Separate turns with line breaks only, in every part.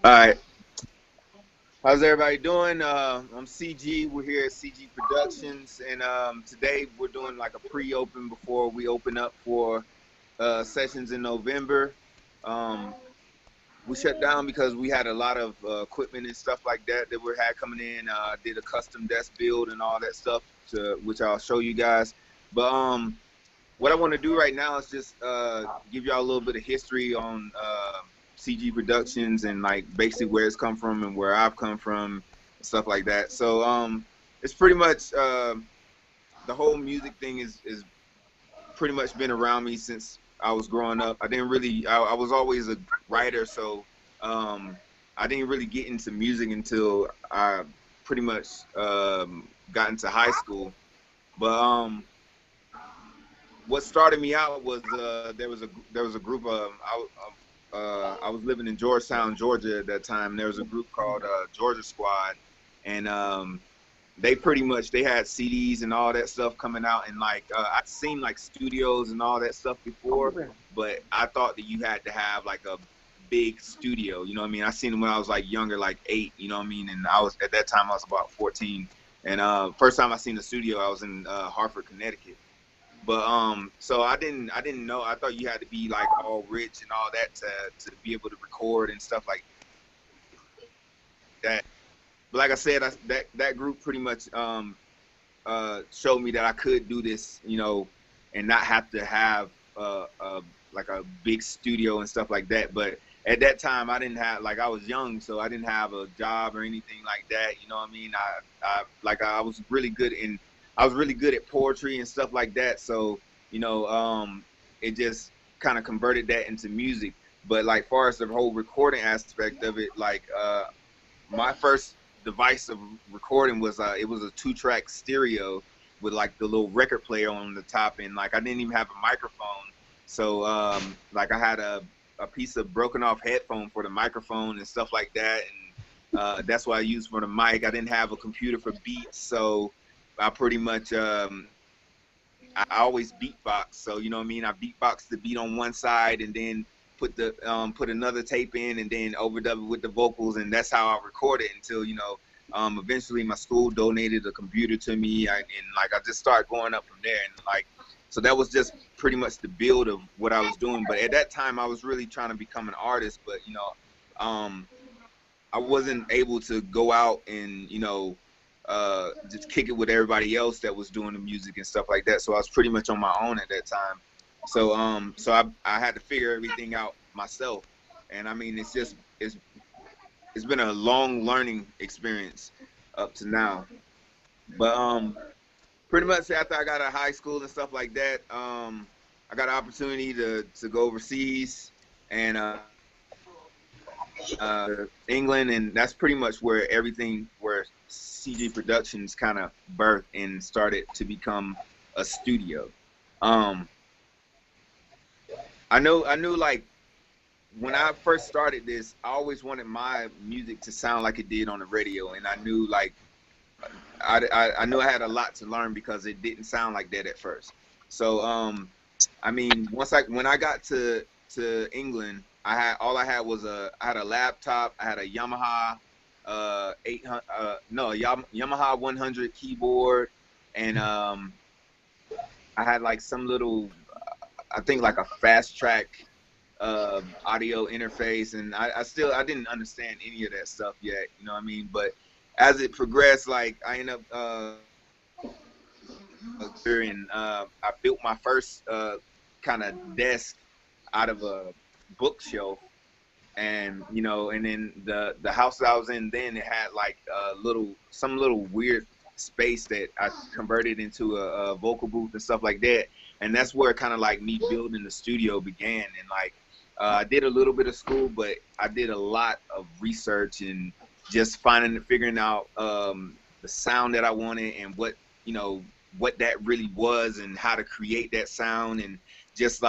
All right, how's everybody doing? I'm CG. We're here at CG Productions, and today we're doing like a pre-open before we open up for sessions in November. Um, we shut down because we had a lot of equipment and stuff like that that we had coming in. Did a custom desk build and all that stuff, which I'll show you guys. But what I want to do right now is just give y'all a little bit of history on CG Productions and like basically where it's come from and where I've come from and stuff like that. So it's pretty much the whole music thing is pretty much been around me since I was growing up. I didn't really I was always a writer, so um, I didn't really get into music until I pretty much got into high school. But what started me out was there was a group of I was living in Georgetown, Georgia at that time. There was a group called Georgia Squad, and they pretty much they had CDs and all that stuff coming out, and like I'd seen like studios and all that stuff before, but I thought that you had to have like a big studio. You know what I mean? I seen them when I was like younger, like 8. You know what I mean? And I was at that time I was about 14, and first time I seen the studio I was in Hartford, Connecticut. But so I didn't know. I thought you had to be like all rich and all that to be able to record and stuff like that. But like I said, that group pretty much showed me that I could do this, and not have to have like a big studio and stuff like that. But at that time, I didn't have like I was young, so I didn't have a job or anything like that. You know what I mean? I was really good in I was really good at poetry and stuff like that. So it just kind of converted that into music. But like far as the whole recording aspect of it, like my first device of recording was it was a 2-track stereo with like the little record player on the top, and like I didn't even have a microphone. So like I had a piece of broken off headphone for the microphone and stuff like that, and that's what I used for the mic. I didn't have a computer for beats, so I pretty much I always beatbox. So you know what I mean, I beatbox the beat on one side and then put another tape in and then overdub it with the vocals, and that's how I recorded until eventually my school donated a computer to me, and like I just started going up from there, and like so that was just pretty much the build of what I was doing. But at that time I was really trying to become an artist, but um I wasn't able to go out and just kick it with everybody else that was doing the music and stuff like that. So I was pretty much on my own at that time. So I had to figure everything out myself, and I mean it's been a long learning experience up to now. But pretty much after I got out of high school and stuff like that, I got an opportunity to go overseas and England, and that's pretty much where CG Productions kind of birthed and started to become a studio. Um, I knew like when I first started this, I always wanted my music to sound like it did on the radio, and I knew like I knew I had a lot to learn because it didn't sound like that at first. So I mean, when I got to England, I had was I had a laptop, I had a Yamaha 800 no Yamaha 100 keyboard, and I had like some little I think like a fast track audio interface, and I didn't understand any of that stuff yet, you know what I mean? But as it progressed, like I ended up and I built my first kind of desk out of a bookshelf, and and then the house that I was in then, it had like some little weird space that I converted into a vocal booth and stuff like that, and that's where kind of like me building the studio began. And like I did a little bit of school, but I did a lot of research and just figuring out the sound that I wanted, and you know what that really was and how to create that sound, and just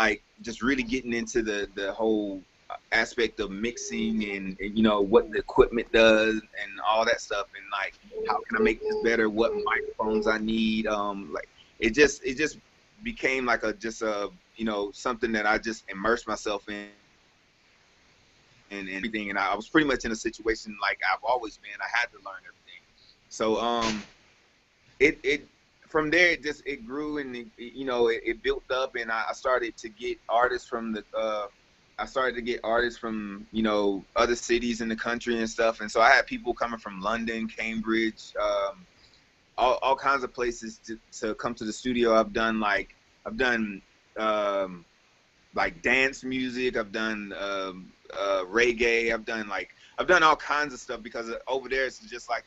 really getting into the whole aspect of mixing, and what the equipment does and all that stuff, and like how can I make this better, what microphones I need, like it just became like a just a something that I just immersed myself in and everything. And I was pretty much in a situation like I've always been. I had to learn everything. So it from there it grew, and it built up, and I started to get artists from other cities in the country and stuff. And so I had people coming from London, Cambridge, all kinds of places to come to the studio. I've done like dance music. I've done reggae. I've done all kinds of stuff, because over there it's just like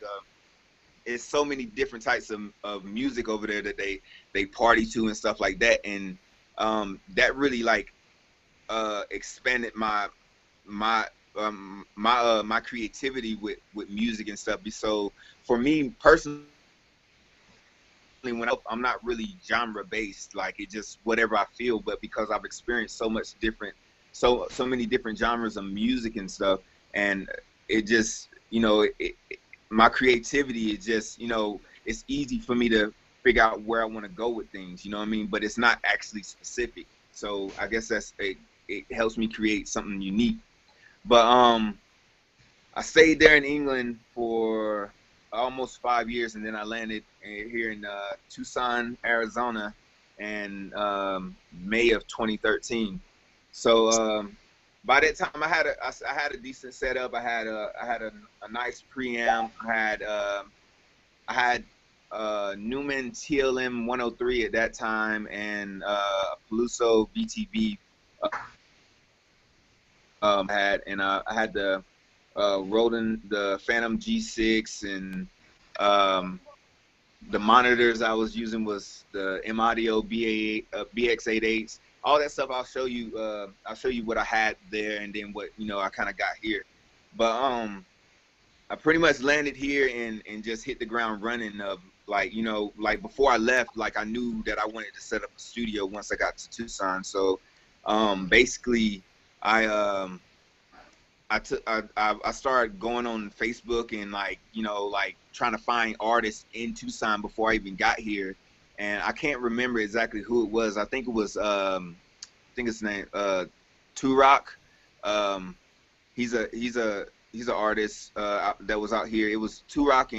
it's so many different types of music over there that they party to and stuff like that. And that really like expanded my creativity with music and stuff. So for me personally, I'm not really genre based, like it just whatever I feel, but because I've experienced so many different genres of music and stuff, and it just my creativity is just it's easy for me to figure out where I want to go with things, you know what I mean, but it's not actually specific. So I guess it helps me create something unique. But I stayed there in England for almost 5 years, and then I landed here in Tucson, Arizona, in May of 2013. So by that time, I had a decent setup. I had a nice preamp. I had Newman TLM 103 at that time, and Peluso VTB. I had the Roden, the Phantom G6, and the monitors I was using was the M-Audio BX88s. All that stuff I'll show you what I had there, and then what I kind of got here. But I pretty much landed here and just hit the ground running. Of like before I left, like I knew that I wanted to set up a studio once I got to Tucson. So basically I started going on Facebook and like trying to find artists in Tucson before I even got here. And I can't remember exactly who it was. I think it was I think his name Turok. He's an artist that was out here. It was Turok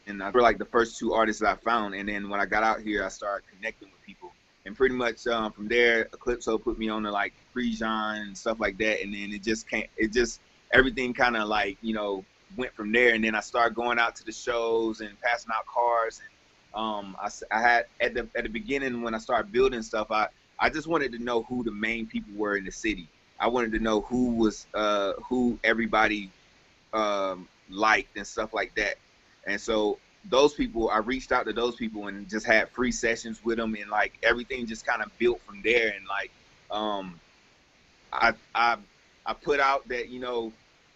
and I were like the first two artists that I found. And then when I got out here, I started connecting with people. And pretty much from there, Eclipso put me on to like Prejean and stuff like that. And then everything kind of like, went from there. And then I started going out to the shows and passing out cards. And I had at the beginning when I started building stuff, I just wanted to know who the main people were in the city. I wanted to know who everybody liked and stuff like that. And so those people, I reached out to those people and just had free sessions with them, and like everything just kind of built from there. And like I put out that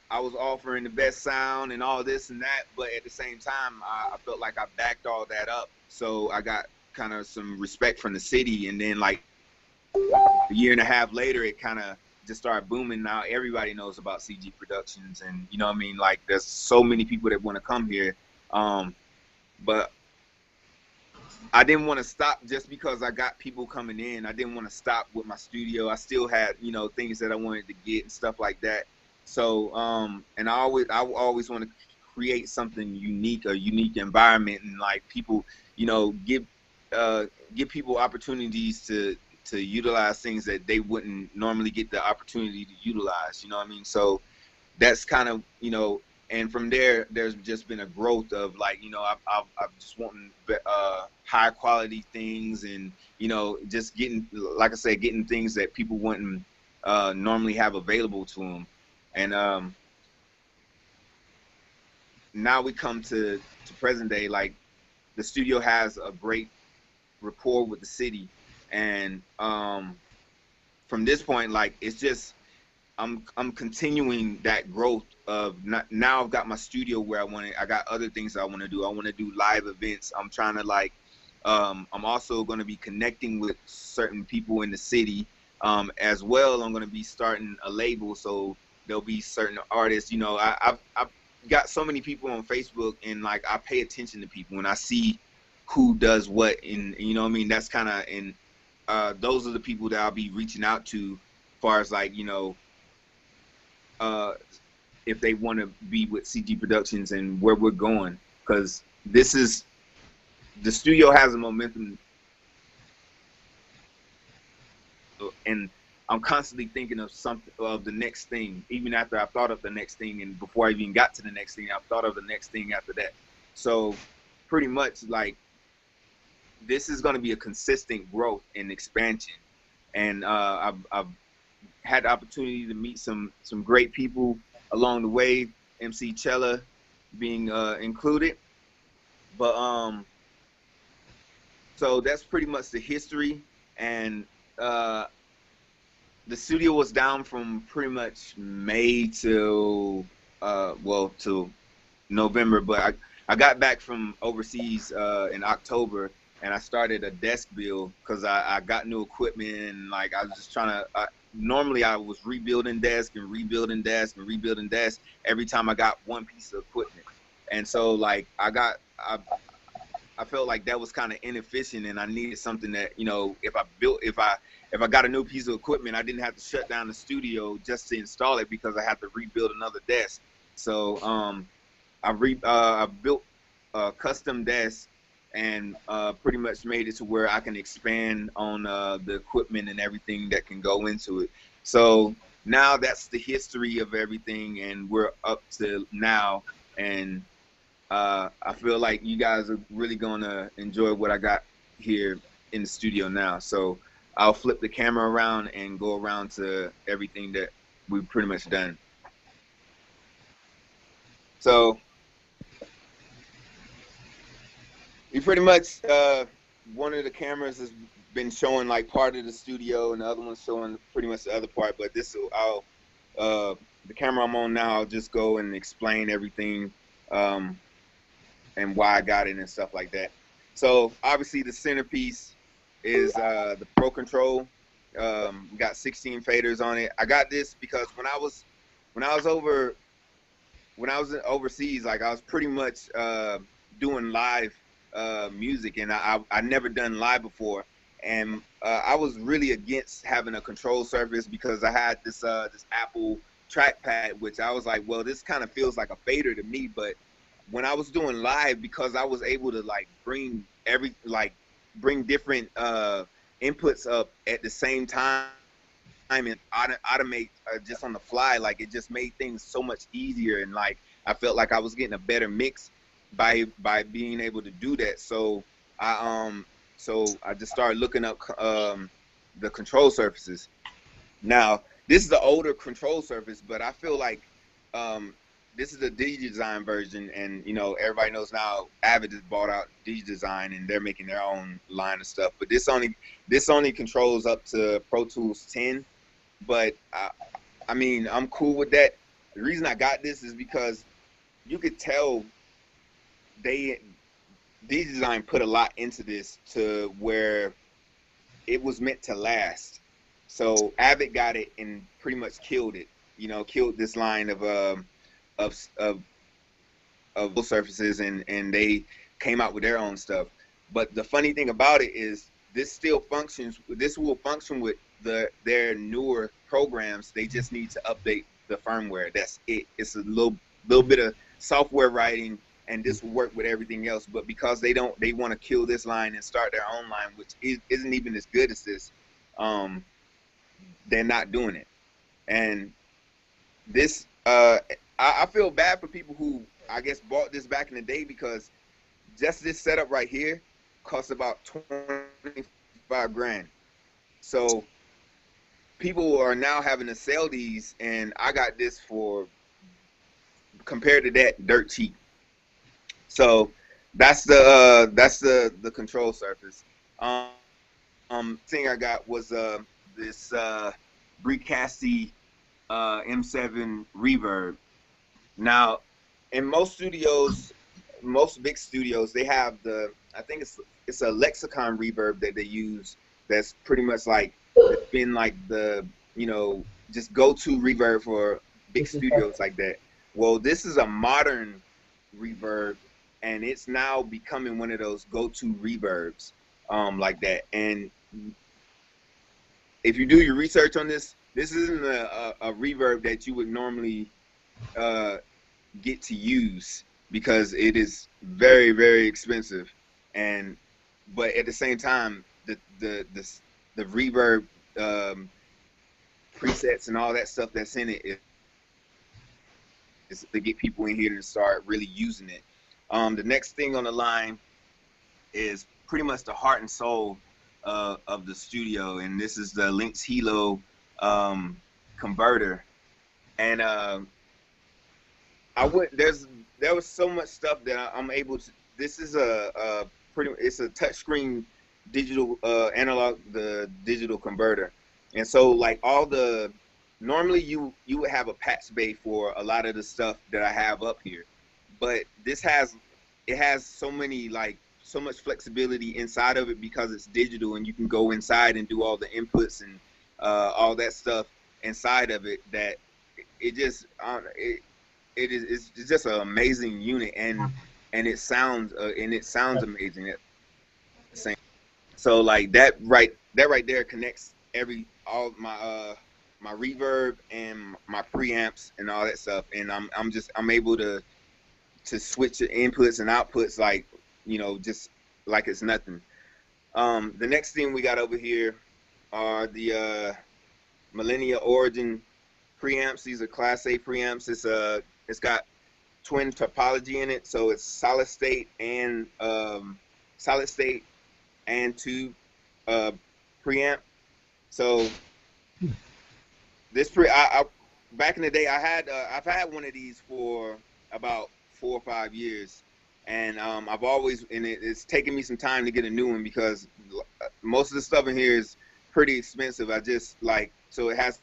I was offering the best sound and all this and that, but at the same time I felt like I backed all that up, so I got kind of some respect from the city. And then like a year and a half later, it kind of just started booming. Now everybody knows about CG Productions, and you know what I mean, like there's so many people that want to come here. But I didn't want to stop just because I got people coming in. I didn't want to stop with my studio. I still had, things that I wanted to get and stuff like that. So, and I always want to create something unique, a unique environment, and like people, give people opportunities to utilize things that they wouldn't normally get the opportunity to utilize. You know what I mean? So that's kind of, and from there, there's just been a growth of like, I'm just wanting high quality things, and just getting, like I said, getting things that people wouldn't normally have available to them. And now we come to present day. Like the studio has a great rapport with the city, and from this point, like it's just I'm continuing that growth of now I've got my studio where I got other things I want to do. I want to do live events. I'm trying to like I'm also going to be connecting with certain people in the city as well. I'm going to be starting a label, so there'll be certain artists. I've got so many people on Facebook, and like I pay attention to people and I see who does what, and you know what I mean. That's kind of, and those are the people that I'll be reaching out to far as like, uh, if they want to be with CG Productions and where we're going, because this is the studio has a momentum, and I'm constantly thinking of something, of the next thing. Even after I've thought of the next thing, and before I even got to the next thing, I've thought of the next thing after that. So pretty much like this is going to be a consistent growth and expansion. And I've had the opportunity to meet some great people along the way, MC Chella being included. But so that's pretty much the history. And uh, the studio was down from pretty much May till till November, but I got back from overseas in October, and I started a desk build because I got new equipment, and like I was just trying to. Normally I was rebuilding desk and rebuilding desk and rebuilding desk every time I got one piece of equipment, and so like I felt like that was kind of inefficient, and I needed something that, if I got a new piece of equipment, I didn't have to shut down the studio just to install it because I had to rebuild another desk. So I built a custom desk and pretty much made it to where I can expand on the equipment and everything that can go into it. So now that's the history of everything, and we're up to now. And I feel like you guys are really gonna enjoy what I got here in the studio now. So I'll flip the camera around and go around to everything that we've pretty much done. So we pretty much one of the cameras has been showing like part of the studio, and the other one's showing pretty much the other part. But the camera I'm on now, I'll just go and explain everything. And why I got it and stuff like that. So obviously the centerpiece is the Pro Control. We got 16 faders on it. I got this because when I was overseas, like I was pretty much doing live music, and I never done live before, and I was really against having a control surface because I had this Apple trackpad, which I was like, well, this kind of feels like a fader to me. But when I was doing live, because I was able to like bring different inputs up at the same time and automate just on the fly, like it just made things so much easier, and like I felt like I was getting a better mix by being able to do that. So I just started looking up the control surfaces. Now, this is the older control surface, but I feel like this is the DigiDesign version, and everybody knows now Avid has bought out DigiDesign, and they're making their own line of stuff. But this only controls up to Pro Tools 10. But I mean, I'm cool with that. The reason I got this is because you could tell DigiDesign put a lot into this to where it was meant to last. So Avid got it and pretty much killed it. Killed this line of surfaces, and they came out with their own stuff. But the funny thing about it is this will function with their newer programs. They just need to update the firmware. That's it. It's a little bit of software writing, and this will work with everything else. But because they want to kill this line and start their own line, which isn't even as good as this, they're not doing it. And this I feel bad for people who I guess bought this back in the day, because just this setup right here costs about 25 grand. So people are now having to sell these, and I got this for, compared to that, dirt cheap. So that's the control surface. Thing I got was this Bricasti M7 reverb. Now, in most big studios, they have I think it's a Lexicon reverb that they use. That's pretty much like, it's been like the just go-to reverb for big studios like that. Well, this is a modern reverb, and it's now becoming one of those go-to reverbs like that. And if you do your research on this, this isn't a reverb that you would normally get to use, because it is very, very expensive. And but at the same time, the reverb presets and all that stuff that's in it is to get people in here to start really using it. The next thing on the line is pretty much the heart and soul of the studio, and this is the Lynx Helo converter. And there was so much stuff that I'm able to. This is it's a touchscreen digital analog, the digital converter. And so like normally you would have a Patchbay for a lot of the stuff that I have up here, but it has so much flexibility inside of it because it's digital, and you can go inside and do all the inputs and all that stuff inside of it, that it just it's just an amazing unit, and it sounds amazing at the same. So like that right there connects all my reverb and my preamps and all that stuff, and I'm able to switch the inputs and outputs like, just like it's nothing. The next thing we got over here are the Millennia Origin preamps. These are Class A preamps. It's got twin topology in it, so it's solid state and tube preamp. So this back in the day, I've had one of these for about 4 or 5 years, and it's taken me some time to get a new one, because most of the stuff in here is pretty expensive. So it has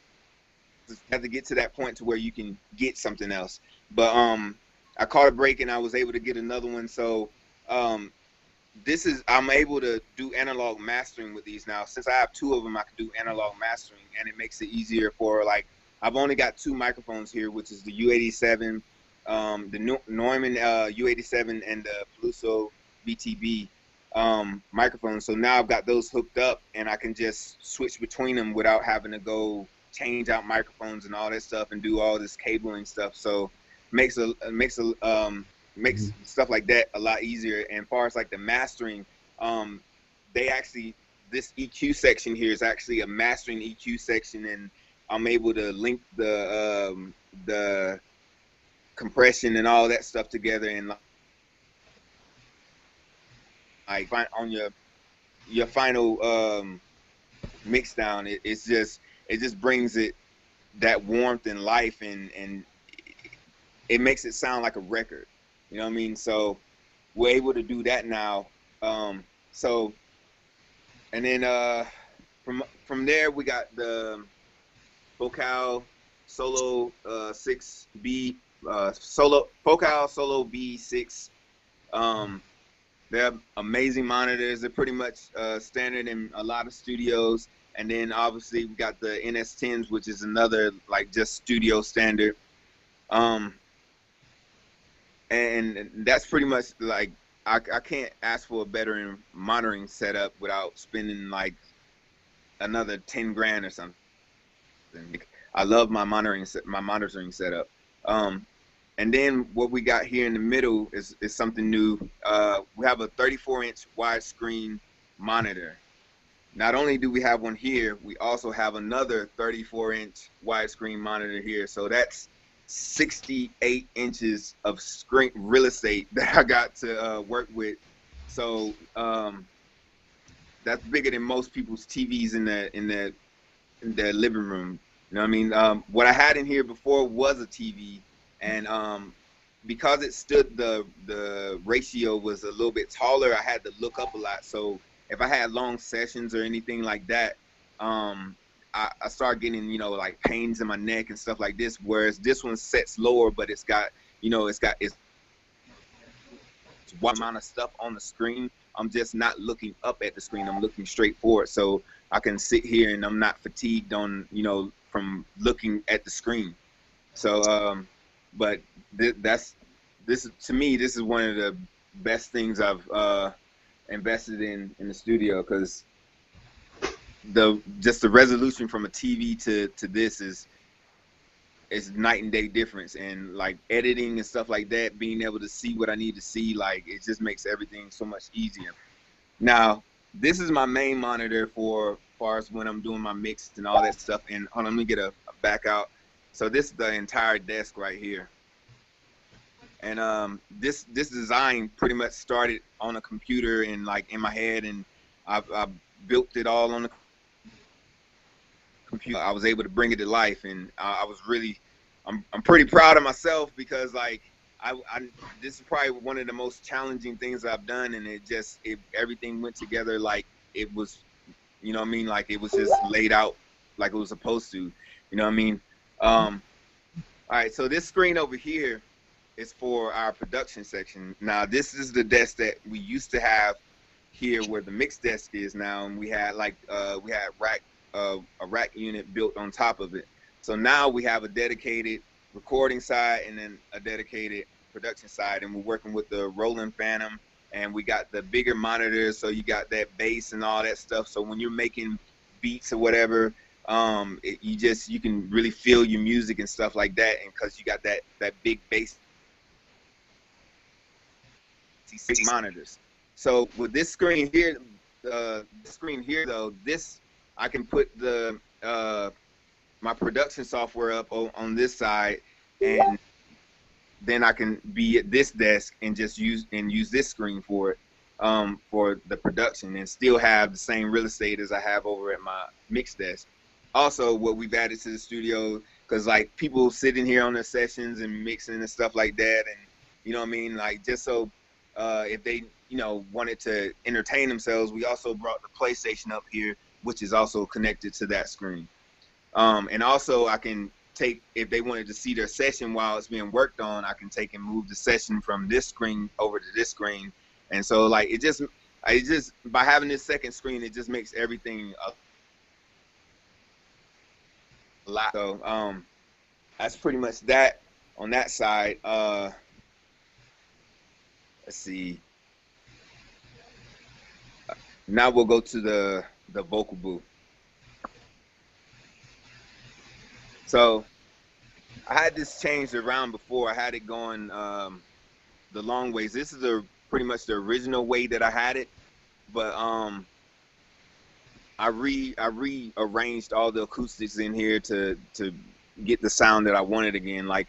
to get to that point to where you can get something else. But I caught a break and I was able to get another one. So I'm able to do analog mastering with these now. Since I have 2 of them, I can do analog mastering, and it makes it easier for, like, I've only got 2 microphones here, which is the U87, the Neumann U87, and the Peluso VTB microphones. So now I've got those hooked up, and I can just switch between them without having to go change out microphones and all that stuff and do all this cabling stuff. So makes stuff like that a lot easier. And as far as like the mastering, this EQ section here is actually a mastering EQ section, and I'm able to link the compression and all that stuff together, and like on your final mix down, it just brings that warmth and life, and it makes it sound like a record. You know what I mean? So we're able to do that now. And then from there we got the Focal Solo 6B Focal Solo B6. They're amazing monitors. They're pretty much standard in a lot of studios. And then obviously we got the NS10s, which is another like just studio standard. And that's pretty much like, I can't ask for a better monitoring setup without spending like another 10 grand or something. I love my monitoring setup. And then what we got here in the middle is something new. We have a 34-inch widescreen monitor. Not only do we have one here, we also have another 34-inch widescreen monitor here. So that's 68 inches of screen real estate that I got to work with. So that's bigger than most people's TVs in their living room. You know what I mean? What I had in here before was a TV, and because it stood, the ratio was a little bit taller, I had to look up a lot. So if I had long sessions or anything like that, I started getting, like pains in my neck and stuff like this, whereas this one sets lower, but it's one amount of stuff on the screen. I'm just not looking up at the screen. I'm looking straight forward, so I can sit here and I'm not fatigued from looking at the screen. So, but to me, this is one of the best things I've invested in the studio, because just the resolution from a TV to this is night and day difference, and like editing and stuff like that, being able to see what I need to see, like it just makes everything so much easier. Now, this is my main monitor for far as when I'm doing my mix and all that stuff. And hold on, let me get a back out. So this is the entire desk right here. And this design pretty much started on a computer and like in my head, and I built it all on the computer. I was able to bring it to life, and I was really, I'm pretty proud of myself, because like this is probably one of the most challenging things I've done, and everything went together like it was, you know what I mean, like it was just laid out like it was supposed to, you know what I mean. All right, so this screen over here is for our production section. Now this is the desk that we used to have here where the mix desk is now, and we had like a rack unit built on top of it. So now we have a dedicated recording side and then a dedicated production side, and we're working with the Roland Phantom, and we got the bigger monitors, so you got that bass and all that stuff. So when you're making beats or whatever, you can really feel your music and stuff like that, and because you got that big bass monitors. So with this screen here, though, this I can put the my production software up on this side, and then I can be at this desk and just use this screen for it, for the production, and still have the same real estate as I have over at my mix desk. Also, what we've added to the studio, because like people sitting here on their sessions and mixing and stuff like that, and you know what I mean, like just so if they wanted to entertain themselves, we also brought the PlayStation up here, which is also connected to that screen. And also I can take, if they wanted to see their session while it's being worked on, I can take and move the session from this screen over to this screen. And so like it just by having this second screen, it just makes everything a lot. So that's pretty much that on that side. Let's see. Now we'll go to the vocal booth. So I had this changed around before. I had it going the long ways. This is pretty much the original way that I had it, but I rearranged all the acoustics in here to get the sound that I wanted again. Like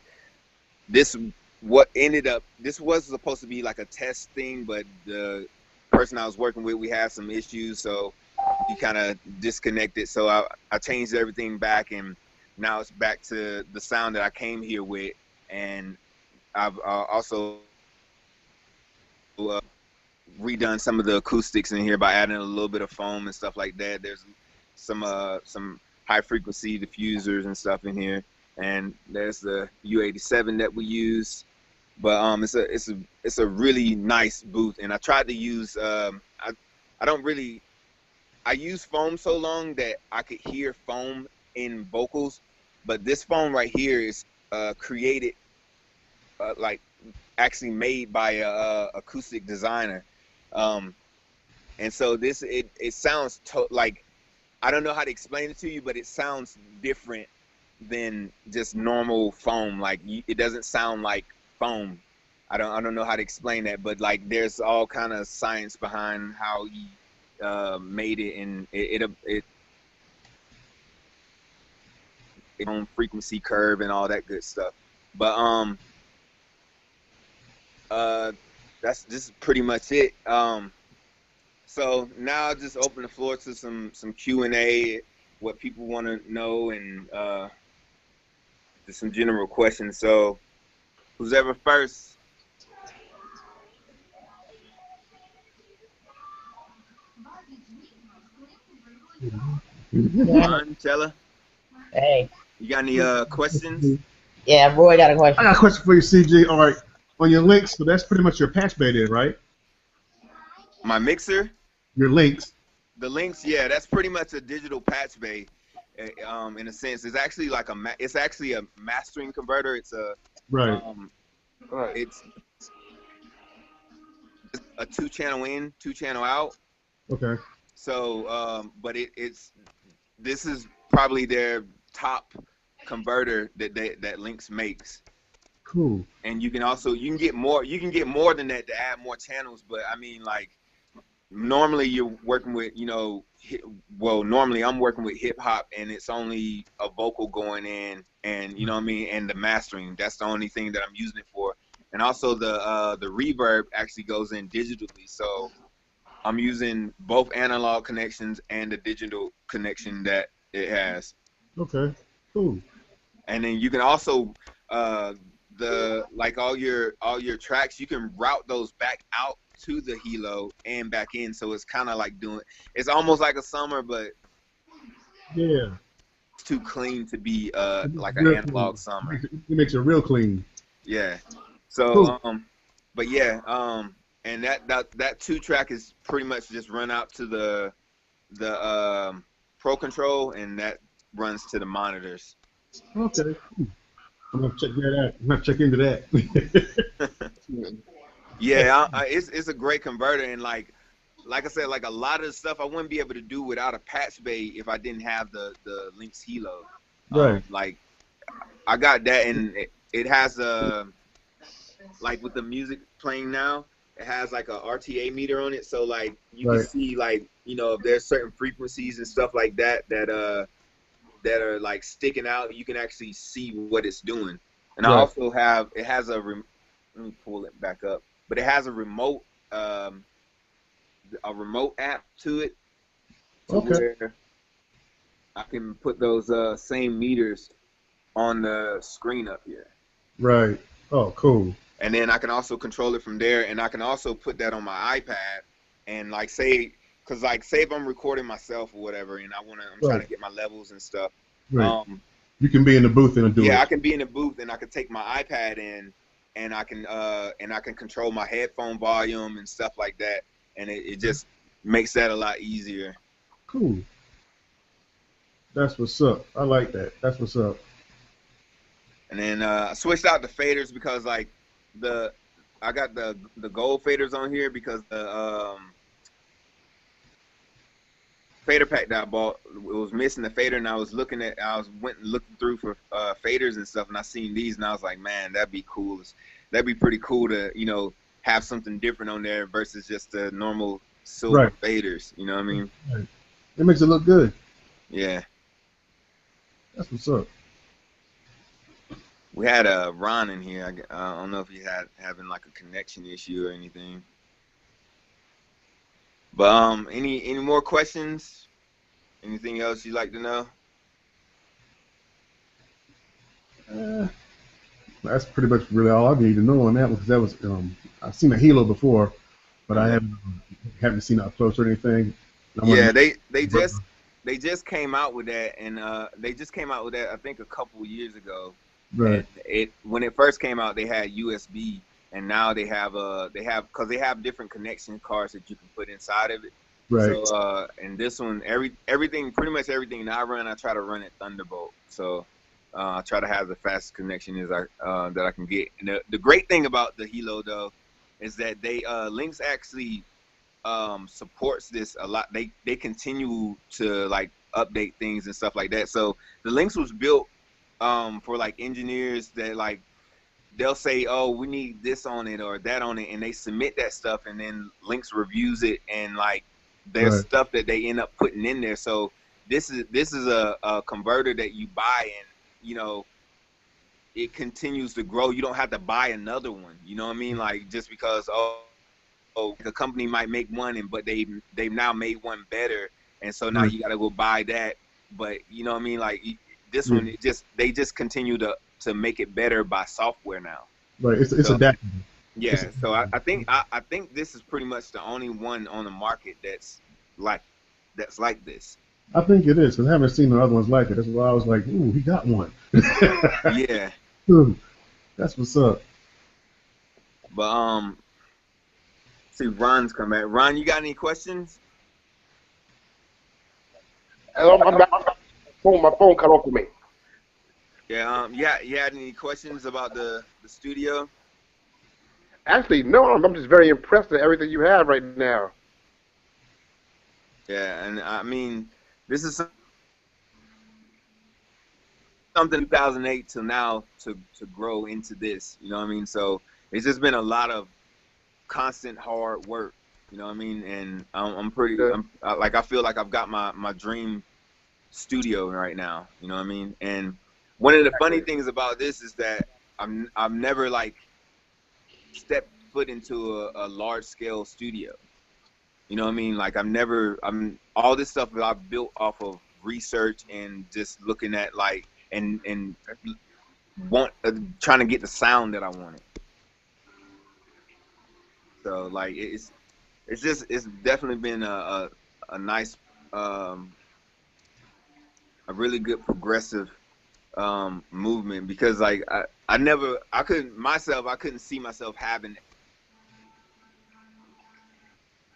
this was supposed to be like a test thing, but the person I was working with, we had some issues, so we kind of disconnected. So I changed everything back, and now it's back to the sound that I came here with. And I've also redone some of the acoustics in here by adding a little bit of foam and stuff like that. There's some high frequency diffusers and stuff in here, and there's the U87 that we use. But it's a really nice booth, and I tried to use I used foam so long that I could hear foam in vocals, but this foam right here is created like actually made by a acoustic designer, and so it sounds like, I don't know how to explain it to you, but it sounds different than just normal foam. Like it doesn't sound like foam. I don't know how to explain that, but like there's all kind of science behind how he made it, and it own frequency curve and all that good stuff. But this is pretty much it. So now I'll just open the floor to some Q&A, what people want to know, and just some general questions. So who's ever first? Chella?
Hey.
You got any questions?
Yeah, Roy got a question.
I got a question for you, CG. All right, on your links, so that's pretty much your Patchbay then, right?
My mixer?
Your links.
The links, yeah, that's pretty much a digital Patchbay. In a sense, it's actually like it's actually a mastering converter. It's a it's a 2-channel in, 2-channel out.
Okay.
So, but it's this is probably their top converter that Lynx makes.
Cool.
And you can get more than that to add more channels. But I mean, like normally you're working with, normally I'm working with hip hop and it's only a vocal going in, and you know what I mean, and the mastering. That's the only thing that I'm using it for. And also the reverb actually goes in digitally, so I'm using both analog connections and the digital connection that it has.
Okay. Cool.
And then you can also all your tracks, you can route those back out to the Helo and back in. So it's kind of like it's almost like a summer, but
Yeah.
it's too clean to be like an
Real
analog
clean.
summer.
It makes it real clean.
Yeah. So
Cool.
but yeah, and that 2-track is pretty much just run out to the Pro Control, and that runs to the monitors.
Okay. Cool. I'm gonna check that out. I'm gonna check into that.
Yeah, it's a great converter, and like I said, like a lot of the stuff I wouldn't be able to do without a Patchbay if I didn't have the Lynx Helo.
Right.
Like I got that, and it has like with the music playing now, it has like a RTA meter on it, so like you can
Right.
see like if there's certain frequencies and stuff like that that are like sticking out, you can actually see what it's doing. And I
Right.
also have let me pull it back up, but it has a remote app to it, to
Okay.
where I can put those same meters on the screen up here.
Right. Oh, cool.
And then I can also control it from there, and I can also put that on my iPad and like say if I'm recording myself or whatever, and I'm trying to get my levels and stuff.
Right. You can be in the booth and do it.
Yeah, I can be in the booth and I can take my iPad in, and I can control my headphone volume and stuff like that, and it just makes that a lot easier.
Cool. That's what's up. I like that. That's what's up.
And then I switched out the faders because like I got the gold faders on here because the fader pack that I bought, it was missing the fader, and I went looking through for faders and stuff, and I seen these, and I was like, man, that'd be cool. That'd be pretty cool to have something different on there versus just the normal silver faders. You know what I mean?
Right. It makes it look good.
Yeah.
That's what's up.
We had Ron in here. I don't know if he having like a connection issue or anything. But any more questions? Anything else you'd like to know?
That's pretty much really all I need to know on that one, because that was I've seen a Helo before, but I haven't seen it up close or anything.
Yeah, they just came out with that, and I think a couple years ago.
Right.
And when it first came out, they had USB, and now they have because they have different connection cards that you can put inside of it.
Right.
So and this one, pretty much everything that I try to run it Thunderbolt. So I try to have the fastest connection that I can get. And the great thing about the Helo though is that Lynx actually supports this a lot. They continue to like update things and stuff like that. So the Lynx was built for like engineers that like they'll say, oh, we need this on it or that on it, and they submit that stuff, and then Lynx reviews it, and like there's stuff that they end up putting in there. So this is a converter that you buy, and it continues to grow. You don't have to buy another one. You know what I mean? Like just because the company might make one, but they've now made one better, and so now you got to go buy that. But you know what I mean? Like this one, they just continue to make it better by software now.
Right. It's adaptable.
Yeah. So I think this is pretty much the only one on the market that's like this.
I think it is, because I haven't seen the other ones like it. That's why I was like, ooh, he got one.
Yeah.
Ooh, that's what's up.
But see, Ron's come back. Ron, you got any questions?
I'm back. My phone cut off for me.
Yeah. You had any questions about the studio?
Actually, no. I'm just very impressed with everything you have right now.
Yeah, and I mean, this is something 2008 till now to grow into this. You know what I mean? So it's just been a lot of constant hard work. You know what I mean? And I'm pretty.
Okay.
Like I feel like I've got my dream studio right now. You know what I mean? And one of the funny
Exactly.
things about this is that I've never like stepped foot into a large scale studio. You know what I mean? Like I'm all this stuff that I've built off of research and just looking at like and want trying to get the sound that I wanted. So like it's just it's definitely been a nice a really good progressive movement because like I never I couldn't see myself having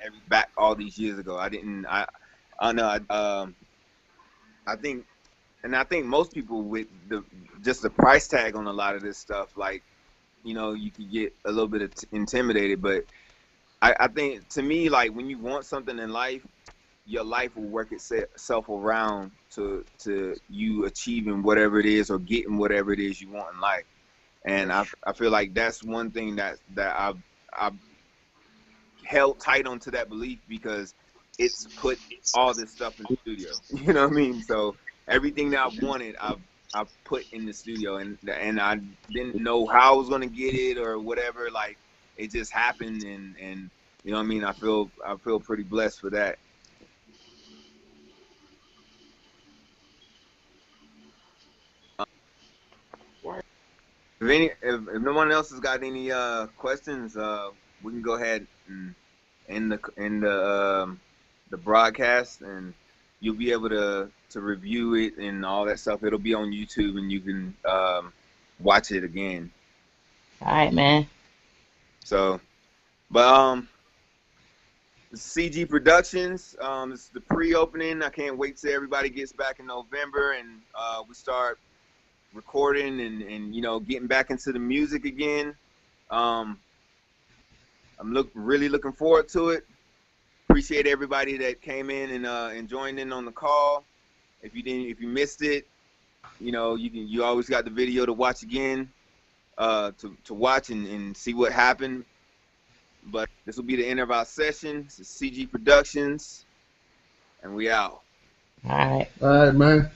every back all these years ago. I don't know I think and I think most people with the just the price tag on a lot of this stuff like you know you could get a little bit intimidated, but I think to me like when you want something in life, your life will work itself around to you achieving whatever it is or getting whatever it is you want in life. And I feel like that's one thing that I've held tight onto that belief because it's put all this stuff in the studio. You know what I mean? So everything that I wanted, I've put in the studio, and I didn't know how I was gonna get it or whatever. Like it just happened, and you know what I mean. I feel pretty blessed for that. If no one else has got any questions, we can go ahead and end the broadcast, and you'll be able to review it and all that stuff. It'll be on YouTube, and you can watch it again.
All right, man.
So, but CG Productions, this is the pre-opening. I can't wait till everybody gets back in November and we start recording and you know getting back into the music again. Um, I'm really looking forward to it. Appreciate everybody that came in and joined in on the call. If you missed it, you know you always got the video to watch again, to watch and see what happened. But this will be the end of our session. This is CG Productions, and we out.
All right.
All right, man.